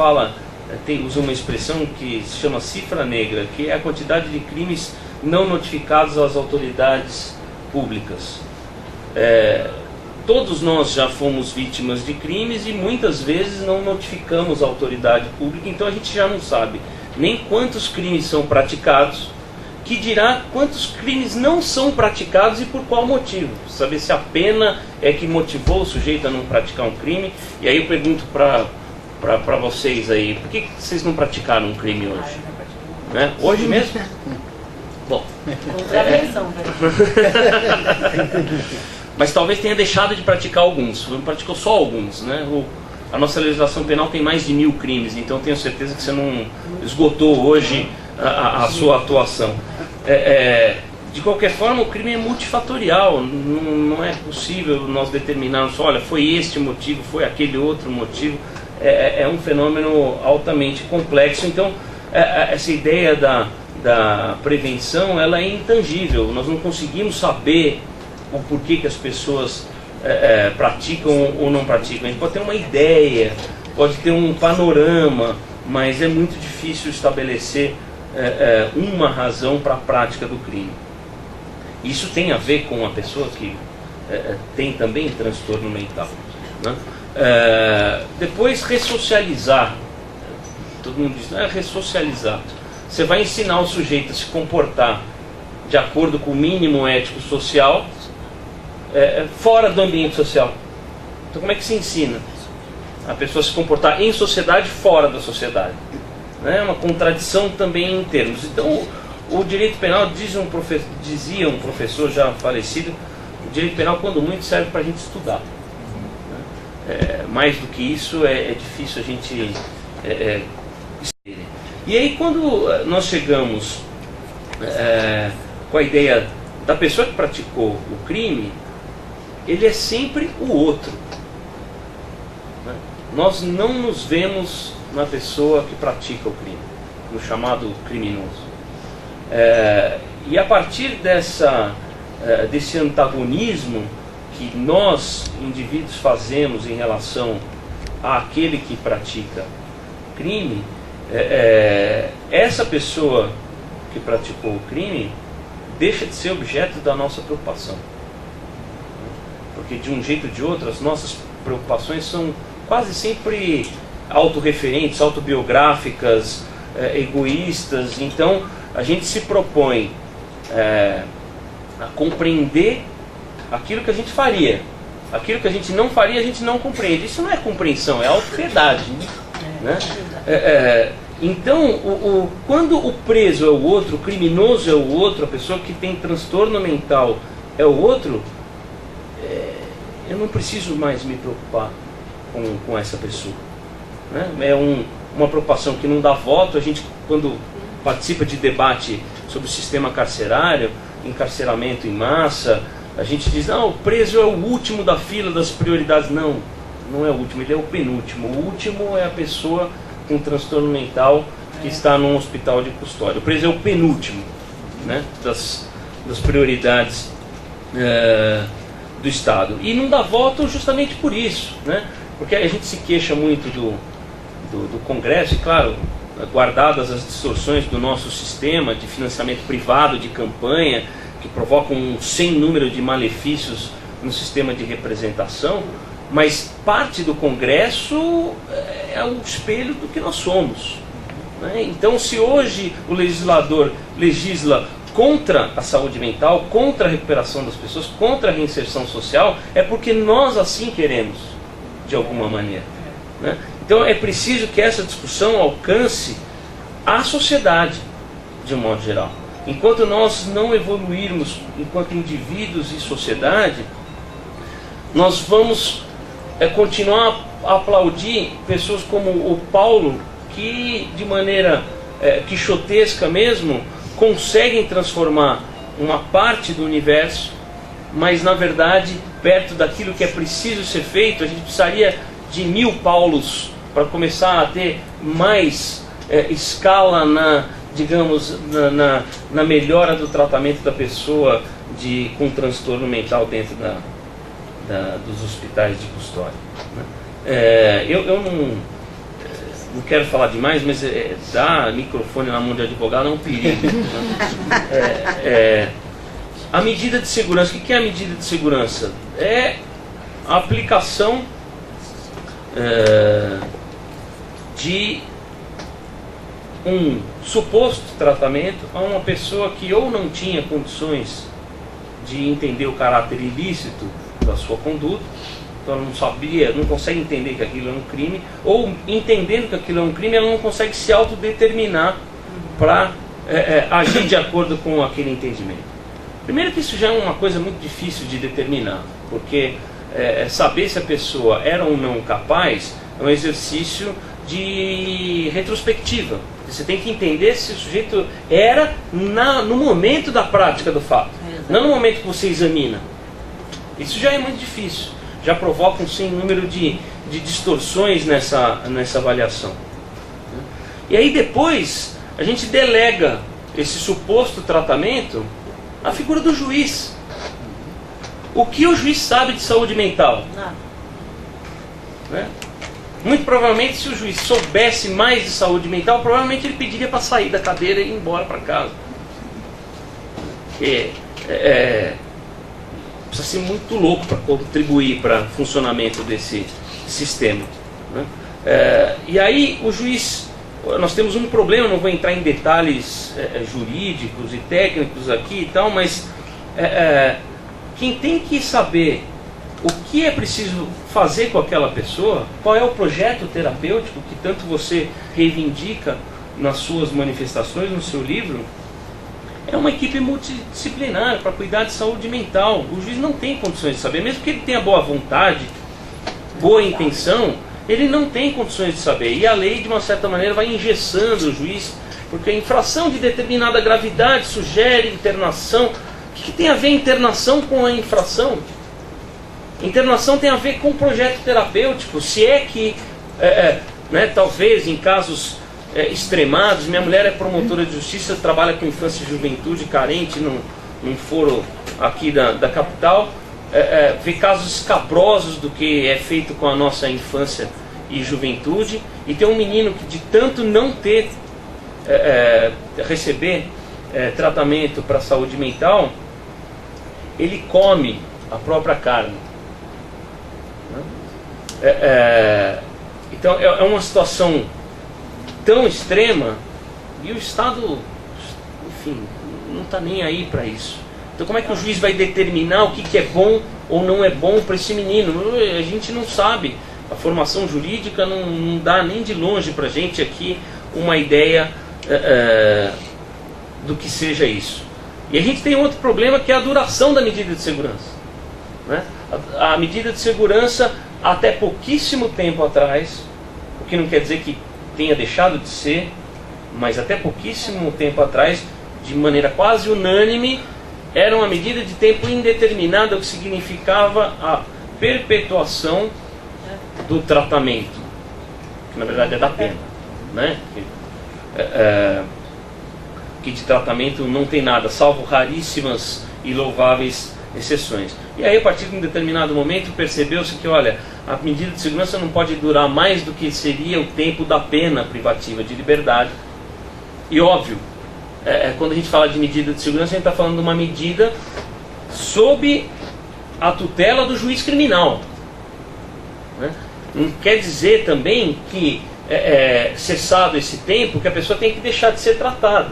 usa uma expressão que se chama cifra negra, que é a quantidade de crimes não notificados às autoridades públicas. Todos nós já fomos vítimas de crimes e muitas vezes não notificamos a autoridade pública, então a gente já não sabe nem quantos crimes são praticados, que dirá quantos crimes não são praticados e por qual motivo. Saber se a pena é que motivou o sujeito a não praticar um crime. E aí eu pergunto para vocês aí, por que vocês não praticaram um crime hoje? Né? Hoje mesmo? Bom. Contravenção, né? Mas talvez tenha deixado de praticar alguns, não praticou só alguns, né? A nossa legislação penal tem mais de 1000 crimes, então tenho certeza que você não esgotou hoje a sua atuação. De qualquer forma, o crime é multifatorial, não é possível nós determinarmos, olha, foi este motivo, foi aquele outro motivo. É um fenômeno altamente complexo. Então essa ideia da prevenção, ela é intangível. Nós não conseguimos saber o porquê que as pessoas praticam ou não praticam. A gente pode ter uma ideia, pode ter um panorama, mas é muito difícil estabelecer uma razão para a prática do crime. Isso tem a ver com a pessoa que tem também transtorno mental, né? Depois, ressocializar. Todo mundo diz, ressocializar. Você vai ensinar o sujeito a se comportar de acordo com o mínimo ético social fora do ambiente social. Então, como é que se ensina a pessoa a se comportar em sociedade fora da sociedade? É uma contradição também em termos. Então, o direito penal, dizia um professor já falecido, o direito penal, quando muito, serve para a gente estudar. Mais do que isso, é difícil a gente... E aí, quando nós chegamos com a ideia da pessoa que praticou o crime, ele é sempre o outro, né? Nós não nos vemos na pessoa que pratica o crime, no chamado criminoso. E a partir desse antagonismo que nós, indivíduos, fazemos em relação àquele que pratica crime, essa pessoa que praticou o crime deixa de ser objeto da nossa preocupação. Porque de um jeito ou de outro, as nossas preocupações são quase sempre autorreferentes, autobiográficas, egoístas. Então a gente se propõe a compreender aquilo que a gente faria. Aquilo que a gente não faria, a gente não compreende. Isso não é compreensão, é autopiedade, né? Então, quando o preso é o outro, o criminoso é o outro, a pessoa que tem transtorno mental é o outro, eu não preciso mais me preocupar com essa pessoa, né? É uma preocupação que não dá voto. A gente, quando participa de debate sobre o sistema carcerário, encarceramento em massa, a gente diz, não, o preso é o último da fila das prioridades. Não, não é o último, ele é o penúltimo. O último é a pessoa com transtorno mental que está num hospital de custódia. O preso é o penúltimo, né, das prioridades do Estado. E não dá voto justamente por isso, né? Porque a gente se queixa muito do Congresso, e claro, guardadas as distorções do nosso sistema de financiamento privado de campanha, que provocam um sem número de malefícios no sistema de representação, mas parte do Congresso é o espelho do que nós somos, né? Então, se hoje o legislador legisla contra a saúde mental, contra a recuperação das pessoas, contra a reinserção social, é porque nós assim queremos, de alguma maneira, né? Então é preciso que essa discussão alcance a sociedade, de um modo geral. Enquanto nós não evoluirmos enquanto indivíduos e sociedade, nós vamos continuar a aplaudir pessoas como o Paulo, que de maneira quixotesca mesmo, conseguem transformar uma parte do universo, mas na verdade, perto daquilo que é preciso ser feito, a gente precisaria de 1000 Paulos para começar a ter mais escala na melhora do tratamento da pessoa com transtorno mental dentro dos hospitais de custódia, né? Eu não quero falar demais, mas dar microfone na mão de advogado é um perigo, né? A medida de segurança, o que é a medida de segurança? É a aplicação de um suposto tratamento a uma pessoa que ou não tinha condições de entender o caráter ilícito da sua conduta, então ela não sabia, não consegue entender que aquilo é um crime, ou entendendo que aquilo é um crime, ela não consegue se autodeterminar para agir de acordo com aquele entendimento. Primeiro que isso já é uma coisa muito difícil de determinar, porque saber se a pessoa era ou não capaz é um exercício de retrospectiva. Você tem que entender se o sujeito era no momento da prática do fato, não no momento que você examina. Isso já é muito difícil, já provoca um sem número de distorções nessa avaliação. E aí depois a gente delega esse suposto tratamento à figura do juiz. O que o juiz sabe de saúde mental? Nada. Né? Muito provavelmente, se o juiz soubesse mais de saúde mental, provavelmente ele pediria para sair da cadeira e ir embora para casa. Porque precisa ser muito louco para contribuir para o funcionamento desse sistema. Né? E aí o juiz, nós temos um problema, não vou entrar em detalhes jurídicos e técnicos aqui e tal, mas quem tem que saber o que é preciso fazer com aquela pessoa, qual é o projeto terapêutico que tanto você reivindica nas suas manifestações, no seu livro, é uma equipe multidisciplinar para cuidar de saúde mental. O juiz não tem condições de saber, mesmo que ele tenha boa vontade, boa intenção, ele não tem condições de saber. E a lei, de uma certa maneira, vai engessando o juiz, porque a infração de determinada gravidade sugere internação. O que tem a ver a internação com a infração? Internação tem a ver com o projeto terapêutico. Se é que, talvez em casos extremados, minha mulher é promotora de justiça, trabalha com infância e juventude carente num foro aqui da capital, vê casos escabrosos do que é feito com a nossa infância e juventude, e tem um menino que, de tanto não ter receber tratamento para saúde mental, ele come a própria carne. Então é uma situação tão extrema, e o Estado, enfim, não está nem aí para isso. Então como é que o juiz vai determinar o que é bom ou não é bom para esse menino? A gente não sabe. A formação jurídica não dá nem de longe para a gente aqui uma ideia do que seja isso. E a gente tem outro problema, que é a duração da medida de segurança. Né? A medida de segurança, até pouquíssimo tempo atrás, o que não quer dizer que tenha deixado de ser, mas até pouquíssimo tempo atrás, de maneira quase unânime, era uma medida de tempo indeterminada, o que significava a perpetuação do tratamento, que na verdade é da pena, né? Que de tratamento não tem nada, salvo raríssimas e louváveis exceções. E aí, a partir de um determinado momento, percebeu-se que, olha, a medida de segurança não pode durar mais do que seria o tempo da pena privativa de liberdade. E óbvio, quando a gente fala de medida de segurança, a gente está falando de uma medida sob a tutela do juiz criminal. Né? Não quer dizer também que, cessado esse tempo, que a pessoa tem que deixar de ser tratada.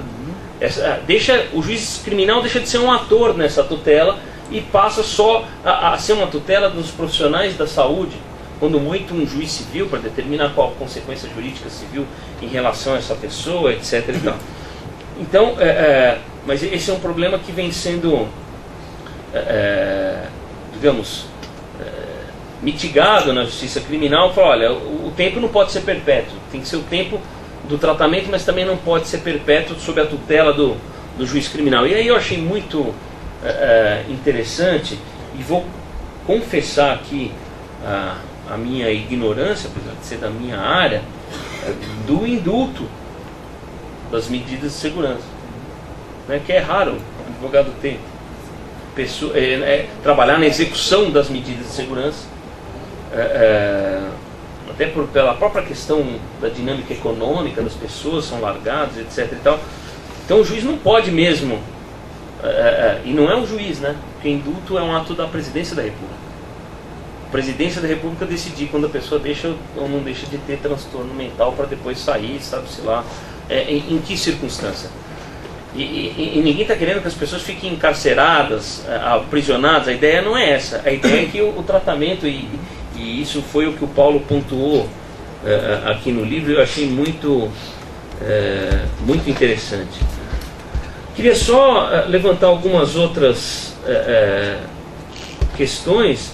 O juiz criminal deixa de ser um ator nessa tutela e passa só a ser uma tutela dos profissionais da saúde, quando muito um juiz civil, para determinar qual a consequência jurídica civil em relação a essa pessoa, etc. E tal. Então, mas esse é um problema que vem sendo, digamos, mitigado na justiça criminal. Fala, olha, o tempo não pode ser perpétuo, tem que ser o tempo do tratamento, mas também não pode ser perpétuo sob a tutela do juiz criminal. E aí eu achei muito interessante, e vou confessar aqui a minha ignorância, apesar de ser da minha área, do indulto das medidas de segurança, né, que é raro o advogado ter trabalhar na execução das medidas de segurança, até pela própria questão da dinâmica econômica das pessoas, são largados, etc. e tal. Então o juiz não pode mesmo, e não é o juiz, né? Porque indulto é um ato da presidência da República. A presidência da República decidir quando a pessoa deixa ou não deixa de ter transtorno mental para depois sair, sabe-se lá em que circunstância. E ninguém está querendo que as pessoas fiquem encarceradas, aprisionadas. A ideia não é essa. A ideia é que o tratamento, e isso foi o que o Paulo pontuou aqui no livro, eu achei muito interessante. Queria só levantar algumas outras questões.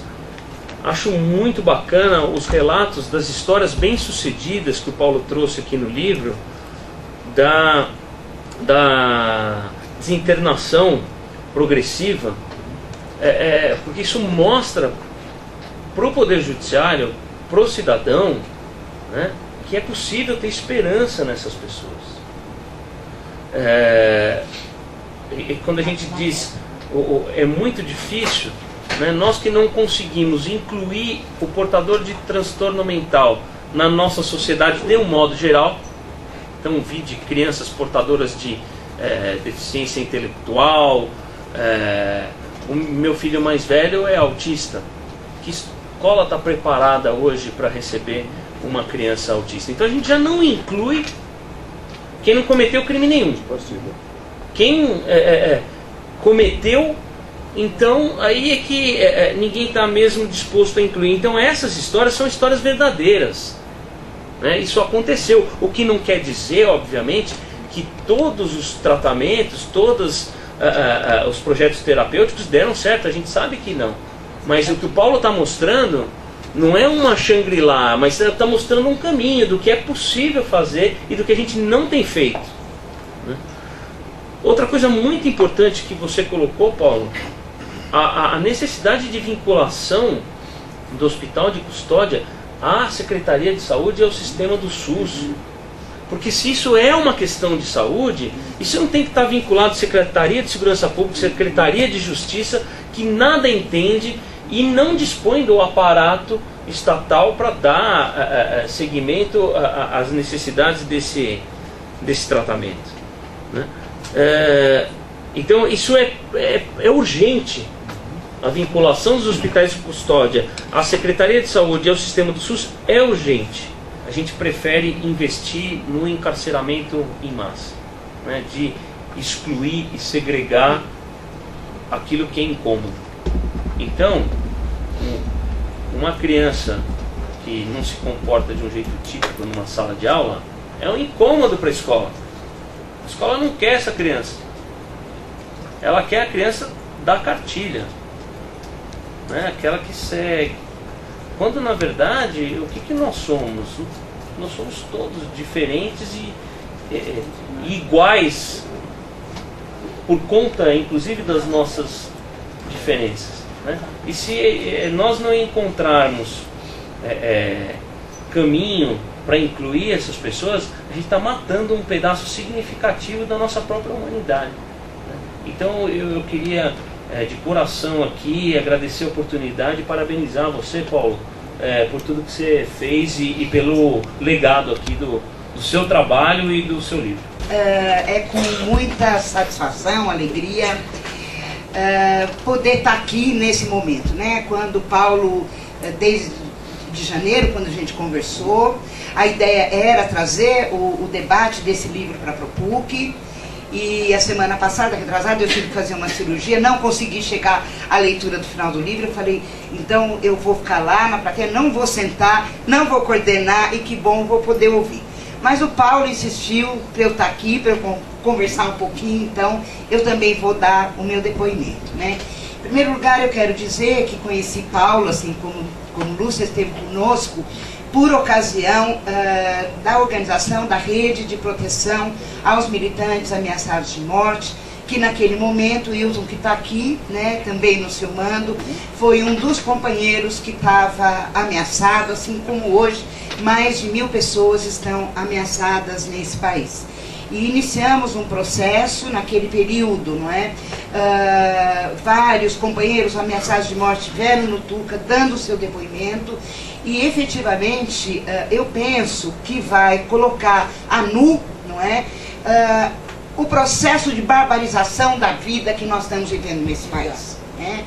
Acho muito bacana os relatos das histórias bem-sucedidas que o Paulo trouxe aqui no livro, da desinternação progressiva, porque isso mostra para o Poder Judiciário, para o cidadão, né, que é possível ter esperança nessas pessoas. E quando a gente diz é muito difícil, né? Nós que não conseguimos incluir o portador de transtorno mental na nossa sociedade de um modo geral. Então, vi de crianças portadoras de deficiência intelectual. O meu filho mais velho é autista. Que escola está preparada hoje para receber uma criança autista? Então a gente já não inclui quem não cometeu crime nenhum. Quem cometeu, então aí é que ninguém está mesmo disposto a incluir. Então essas histórias são histórias verdadeiras, né? Isso aconteceu. O que não quer dizer, obviamente, que todos os tratamentos, todos os projetos terapêuticos deram certo. A gente sabe que não. Mas o que o Paulo está mostrando não é uma Shangri-La, mas está mostrando um caminho do que é possível fazer e do que a gente não tem feito, né? Outra coisa muito importante que você colocou, Paulo, a necessidade de vinculação do hospital de custódia à Secretaria de Saúde e ao sistema do SUS. Porque se isso é uma questão de saúde, isso não tem que estar vinculado à Secretaria de Segurança Pública, Secretaria de Justiça, que nada entende e não dispõe do aparato estatal para dar seguimento às necessidades desse tratamento, né? Então isso é urgente. A vinculação dos hospitais de custódia à Secretaria de Saúde e ao sistema do SUS é urgente. A gente prefere investir no encarceramento em massa, né? De excluir e segregar aquilo que é incômodo. Então, uma criança que não se comporta de um jeito típico numa sala de aula é um incômodo para a escola. A escola não quer essa criança. Ela quer a criança da cartilha, né? Aquela que segue. Quando na verdade, o que nós somos? Nós somos todos diferentes e iguais por conta, inclusive, das nossas diferenças, né? E se nós não encontrarmos caminho para incluir essas pessoas, a gente está matando um pedaço significativo da nossa própria humanidade, né? Então eu queria de coração aqui agradecer a oportunidade e parabenizar você, Paulo, por tudo que você fez e pelo legado aqui do seu trabalho e do seu livro. É com muita satisfação, alegria, poder estar aqui nesse momento, né? Quando Paulo, desde de janeiro, quando a gente conversou, a ideia era trazer o debate desse livro para a ProPuc. E a semana passada, retrasada, eu tive que fazer uma cirurgia, não consegui chegar à leitura do final do livro. Eu falei, então eu vou ficar lá na plateia, não vou sentar, não vou coordenar, e que bom, vou poder ouvir. Mas o Paulo insistiu para eu estar aqui, para eu conversar um pouquinho, então eu também vou dar o meu depoimento, né? Em primeiro lugar, eu quero dizer que conheci Paulo, assim como Lúcia esteve conosco, por ocasião da organização da Rede de Proteção aos Militantes Ameaçados de Morte, que naquele momento, o Wilson, que está aqui, né, também no seu mando, foi um dos companheiros que estava ameaçado, assim como hoje, mais de 1000 pessoas estão ameaçadas nesse país. E iniciamos um processo naquele período, não é? Vários companheiros ameaçados de morte vieram no Tuca dando o seu depoimento, e efetivamente eu penso que vai colocar a nu, não é? O processo de barbarização da vida que nós estamos vivendo nesse país, né?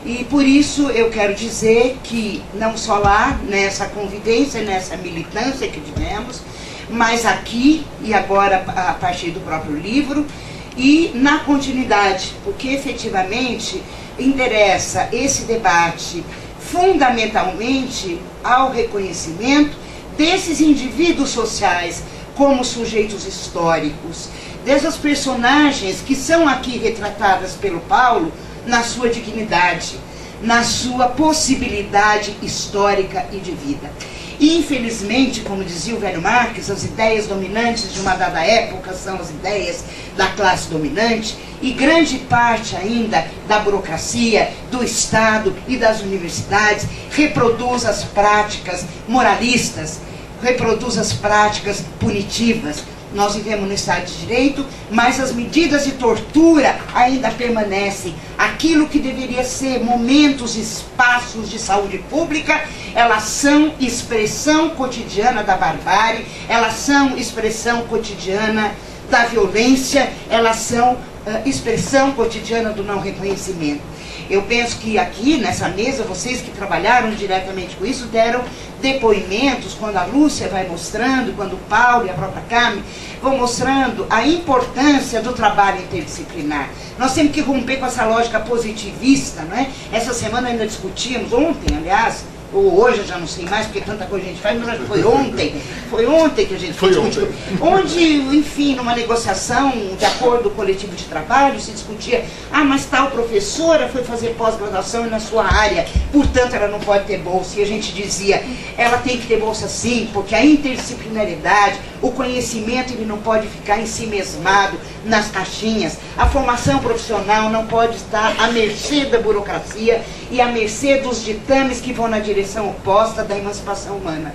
E por isso eu quero dizer que não só lá, nessa convivência, nessa militância que tivemos, mas aqui e agora a partir do próprio livro e na continuidade, porque efetivamente interessa esse debate fundamentalmente ao reconhecimento desses indivíduos sociais como sujeitos históricos, dessas personagens que são aqui retratadas pelo Paulo na sua dignidade, na sua possibilidade histórica e de vida. E, infelizmente, como dizia o velho Marx, as ideias dominantes de uma dada época são as ideias da classe dominante, e grande parte ainda da burocracia, do Estado e das universidades reproduz as práticas moralistas, reproduz as práticas punitivas, nós vivemos no Estado de Direito, mas as medidas de tortura ainda permanecem. Aquilo que deveria ser momentos, espaços de saúde pública, elas são expressão cotidiana da barbárie, elas são expressão cotidiana da violência, elas são expressão cotidiana do não reconhecimento. Eu penso que aqui, nessa mesa, vocês que trabalharam diretamente com isso, deram depoimentos, quando a Lúcia vai mostrando, quando o Paulo e a própria Carmen vão mostrando a importância do trabalho interdisciplinar. Nós temos que romper com essa lógica positivista, não é? Essa semana ainda discutimos, ontem, aliás, ou hoje, eu já não sei mais, porque tanta coisa a gente faz, mas foi ontem que a gente discutiu. Onde, enfim, numa negociação de acordo coletivo de trabalho, se discutia, mas tal professora foi fazer pós-graduação na sua área, portanto ela não pode ter bolsa. E a gente dizia, ela tem que ter bolsa sim, porque a interdisciplinaridade, o conhecimento, ele não pode ficar ensimesmado nas caixinhas. A formação profissional não pode estar à mercê da burocracia e à mercê dos ditames que vão na direção oposta da emancipação humana.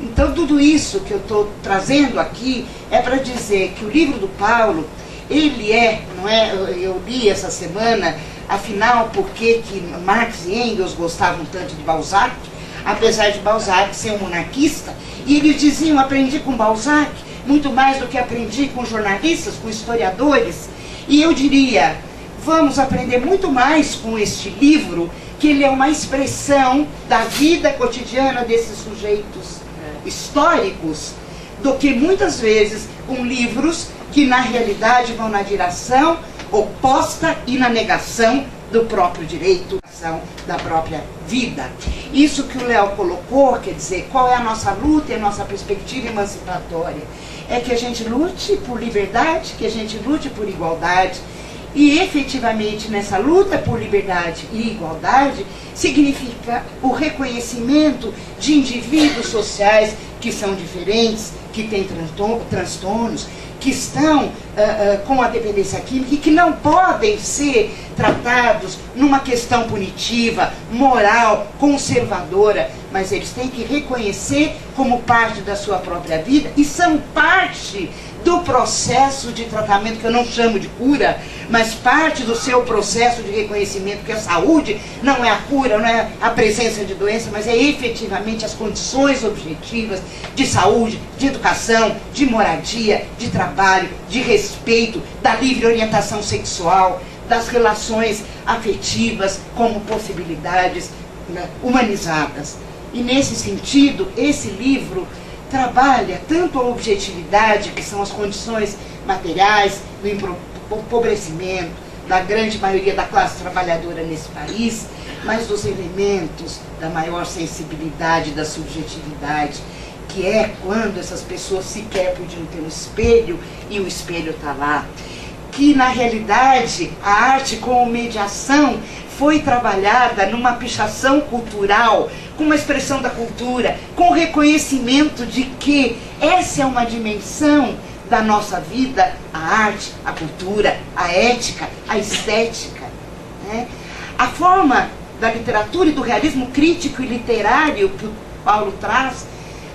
Então, tudo isso que eu estou trazendo aqui é para dizer que o livro do Paulo, ele não é? Eu li essa semana, afinal, por que Marx e Engels gostavam tanto de Balzac, apesar de Balzac ser um monarquista, e eles diziam, aprendi com Balzac muito mais do que aprendi com jornalistas, com historiadores, e eu diria, vamos aprender muito mais com este livro, que ele é uma expressão da vida cotidiana desses sujeitos históricos, do que muitas vezes com livros que na realidade vão na direção oposta e na negação do próprio direito, da própria vida. Isso que o Léo colocou, quer dizer, qual é a nossa luta e a nossa perspectiva emancipatória? É que a gente lute por liberdade, que a gente lute por igualdade. E efetivamente nessa luta por liberdade e igualdade significa o reconhecimento de indivíduos sociais que são diferentes, que têm transtornos, que estão com a dependência química e que não podem ser tratados numa questão punitiva, moral, conservadora, mas eles têm que reconhecer como parte da sua própria vida e são parte do processo de tratamento, que eu não chamo de cura, mas parte do seu processo de reconhecimento, que a saúde não é a cura, não é a presença de doença, mas é efetivamente as condições objetivas de saúde, de educação, de moradia, de trabalho, de respeito, da livre orientação sexual, das relações afetivas como possibilidades humanizadas. E nesse sentido, esse livro trabalha tanto a objetividade, que são as condições materiais, do empobrecimento da grande maioria da classe trabalhadora nesse país, mas dos elementos da maior sensibilidade, da subjetividade, que é quando essas pessoas sequer podiam ter um espelho e o espelho está lá. Que na realidade a arte como mediação foi trabalhada numa pichação cultural, com uma expressão da cultura, com o reconhecimento de que essa é uma dimensão da nossa vida, a arte, a cultura, a ética, a estética, né? A forma da literatura e do realismo crítico e literário que o Paulo traz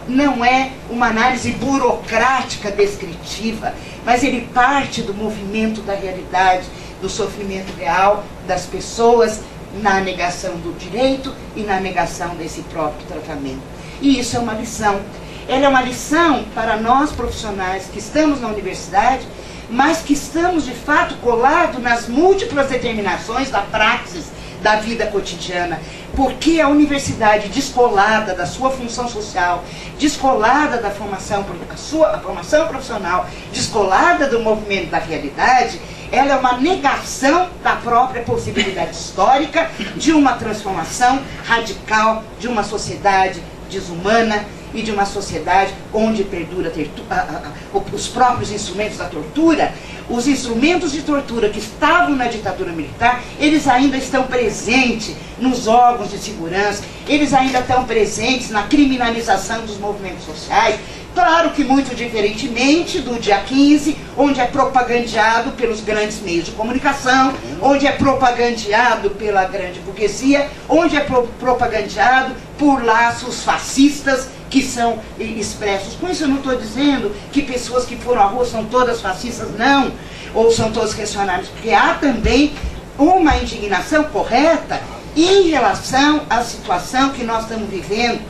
não é uma análise burocrática descritiva, mas ele parte do movimento da realidade, do sofrimento real das pessoas na negação do direito e na negação desse próprio tratamento. E isso é uma lição. Ela é uma lição para nós profissionais que estamos na universidade, mas que estamos de fato colados nas múltiplas determinações da praxis da vida cotidiana, porque a universidade descolada da sua função social, descolada da formação, a formação profissional, descolada do movimento da realidade, ela é uma negação da própria possibilidade histórica de uma transformação radical de uma sociedade desumana e de uma sociedade onde perdura os próprios instrumentos da tortura. Os instrumentos de tortura que estavam na ditadura militar, eles ainda estão presentes nos órgãos de segurança, eles ainda estão presentes na criminalização dos movimentos sociais. Claro que muito diferentemente do dia 15, onde é propagandeado pelos grandes meios de comunicação, onde é propagandeado pela grande burguesia, onde é propagandeado por laços fascistas que são expressos. Com isso eu não estou dizendo que pessoas que foram à rua são todas fascistas, não, ou são todas reacionárias, porque há também uma indignação correta em relação à situação que nós estamos vivendo.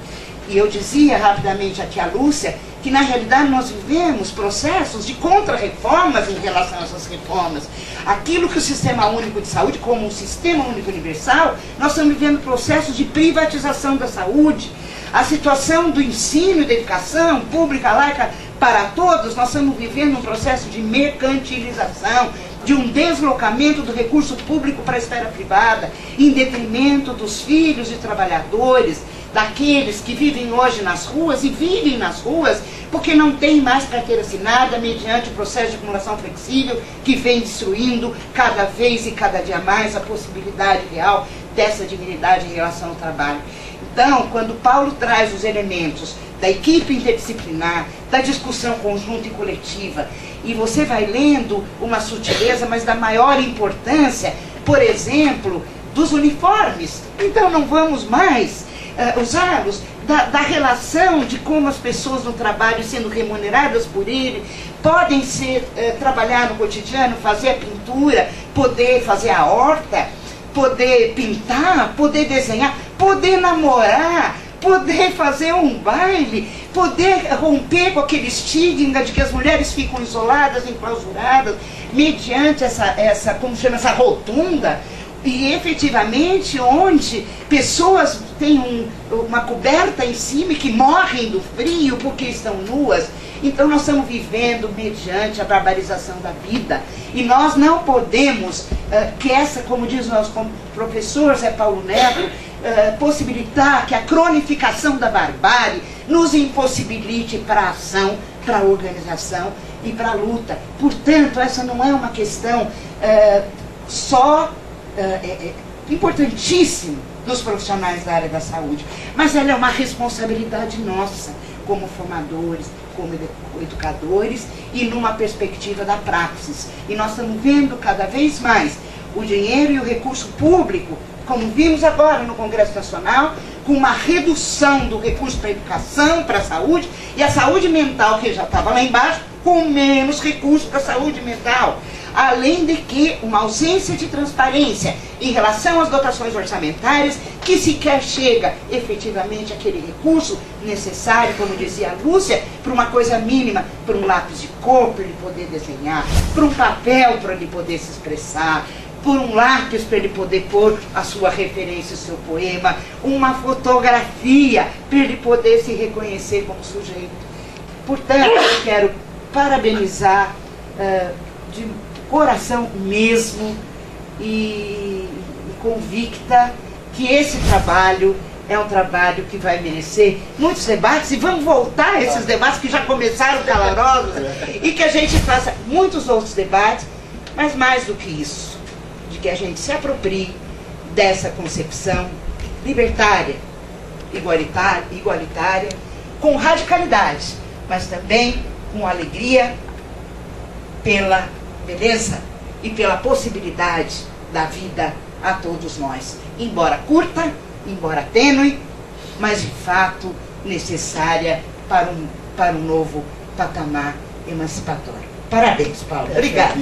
E eu dizia rapidamente aqui a Lúcia, que na realidade nós vivemos processos de contra-reformas em relação a essas reformas. Aquilo que o Sistema Único de Saúde, como um Sistema Único Universal, nós estamos vivendo processos de privatização da saúde. A situação do ensino e da educação pública, laica, para todos, nós estamos vivendo um processo de mercantilização, de um deslocamento do recurso público para a esfera privada, em detrimento dos filhos de trabalhadores, daqueles que vivem hoje nas ruas, e vivem nas ruas porque não tem mais carteira assinada, mediante o processo de acumulação flexível que vem destruindo cada vez e cada dia mais a possibilidade real dessa dignidade em relação ao trabalho. Então, quando Paulo traz os elementos da equipe interdisciplinar, da discussão conjunta e coletiva, e você vai lendo uma sutileza, mas da maior importância, por exemplo, dos uniformes. Então não vamos mais usá-los, da relação de como as pessoas no trabalho, sendo remuneradas por ele, podem trabalhar no cotidiano, fazer a pintura, poder fazer a horta, poder pintar, poder desenhar, poder namorar, poder fazer um baile, poder romper com aquele estigma de que as mulheres ficam isoladas, enclausuradas, mediante essa como chama, essa rotunda, e efetivamente onde pessoas têm uma coberta em cima e que morrem do frio porque estão nuas. Então nós estamos vivendo mediante a barbarização da vida, e nós não podemos que essa, como diz o nosso professor Zé Paulo Neto, possibilitar que a cronificação da barbárie nos impossibilite para a ação, para a organização e para a luta. Portanto, essa não é uma questão só importantíssima dos profissionais da área da saúde, mas ela é uma responsabilidade nossa, como formadores, como educadores, e numa perspectiva da praxis. E nós estamos vendo cada vez mais o dinheiro e o recurso público, como vimos agora no Congresso Nacional, com uma redução do recurso para a educação, para a saúde, e a saúde mental, que já estava lá embaixo, com menos recurso para a saúde mental. Além de que uma ausência de transparência em relação às dotações orçamentárias, que sequer chega efetivamente aquele recurso necessário, como dizia a Lúcia, para uma coisa mínima, para um lápis de cor para ele poder desenhar, para um papel para ele poder se expressar, por um lápis para ele poder pôr a sua referência, o seu poema, uma fotografia para ele poder se reconhecer como sujeito. Portanto, eu quero parabenizar de coração mesmo e convicta que esse trabalho é um trabalho que vai merecer muitos debates, e vamos voltar a esses debates que já começaram calorosos, e que a gente faça muitos outros debates, mas mais do que isso, de que a gente se aproprie dessa concepção libertária, igualitária, com radicalidade, mas também com alegria pela beleza e pela possibilidade da vida a todos nós, embora curta, embora tênue, mas de fato necessária para um novo patamar emancipatório. Parabéns, Paulo. Obrigada.